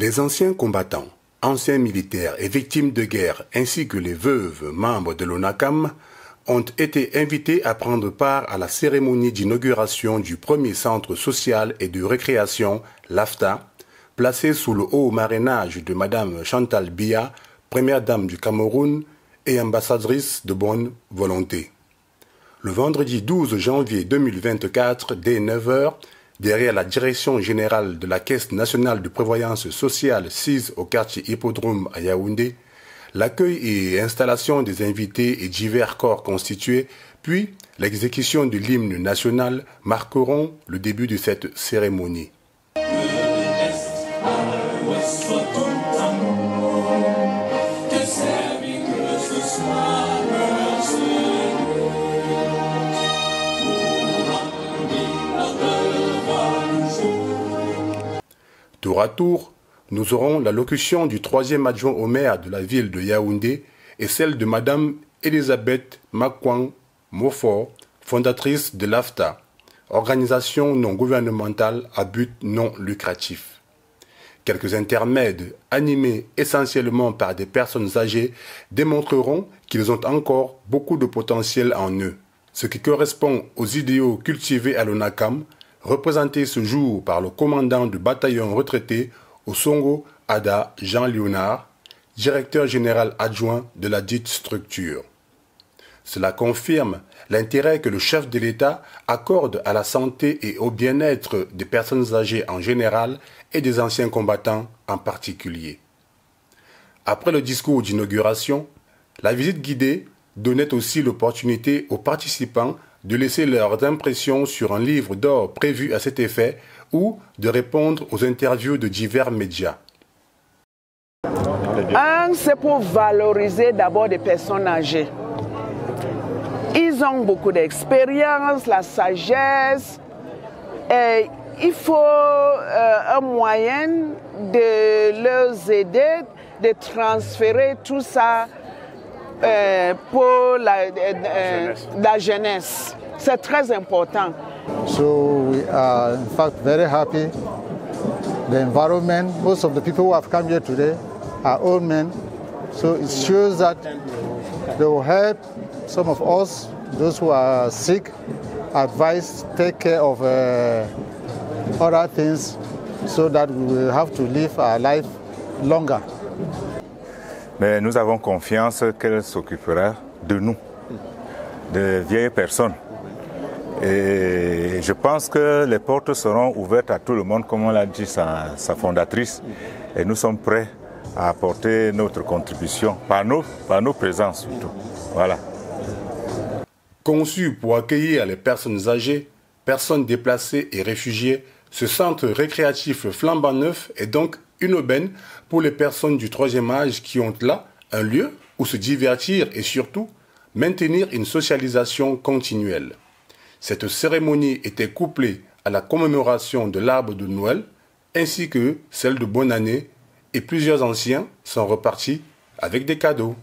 Les anciens combattants, anciens militaires et victimes de guerre, ainsi que les veuves membres de l'ONACAM, ont été invités à prendre part à la cérémonie d'inauguration du premier centre social et de récréation, l'AFTA, placé sous le haut marrainage de Mme Chantal Biya, première dame du Cameroun et ambassadrice de bonne volonté. Le vendredi 12 janvier 2024, dès 9 h, derrière la direction générale de la Caisse nationale de prévoyance sociale sise au quartier Hippodrome à Yaoundé, l'accueil et installation des invités et divers corps constitués, puis l'exécution de l'hymne national marqueront le début de cette cérémonie. Tour à tour, nous aurons l'allocution du troisième adjoint au maire de la ville de Yaoundé et celle de Mme Elisabeth Makwang Mofor, fondatrice de l'AFTA, organisation non gouvernementale à but non lucratif. Quelques intermèdes, animés essentiellement par des personnes âgées, démontreront qu'ils ont encore beaucoup de potentiel en eux, ce qui correspond aux idéaux cultivés à l'ONACAM, représenté ce jour par le commandant du bataillon retraité au Songo Ada Jean Léonard, directeur général adjoint de la dite structure. Cela confirme l'intérêt que le chef de l'État accorde à la santé et au bien-être des personnes âgées en général et des anciens combattants en particulier. Après le discours d'inauguration, la visite guidée donnait aussi l'opportunité aux participants de laisser leurs impressions sur un livre d'or prévu à cet effet ou de répondre aux interviews de divers médias. C'est pour valoriser d'abord des personnes âgées. Ils ont beaucoup d'expérience, la sagesse, et il faut un moyen de leur aider, de transférer tout ça pour la jeunesse. C'est très important. So we are in fact very happy. The environment, most of the people who have come here today are old men. So it shows that they will help some of us, those who are sick, advise, take care of other things so that we will have to live our life longer. Mais nous avons confiance qu'elle s'occupera de nous, de vieilles personnes. Et je pense que les portes seront ouvertes à tout le monde, comme on l'a dit sa fondatrice. Et nous sommes prêts à apporter notre contribution, par nos présences surtout. Voilà. Conçu pour accueillir les personnes âgées, personnes déplacées et réfugiées, ce centre récréatif flambant neuf est donc une aubaine pour les personnes du troisième âge qui ont là un lieu où se divertir et surtout maintenir une socialisation continuelle. Cette cérémonie était couplée à la commémoration de l'arbre de Noël ainsi que celle de Bonne Année et plusieurs anciens sont repartis avec des cadeaux.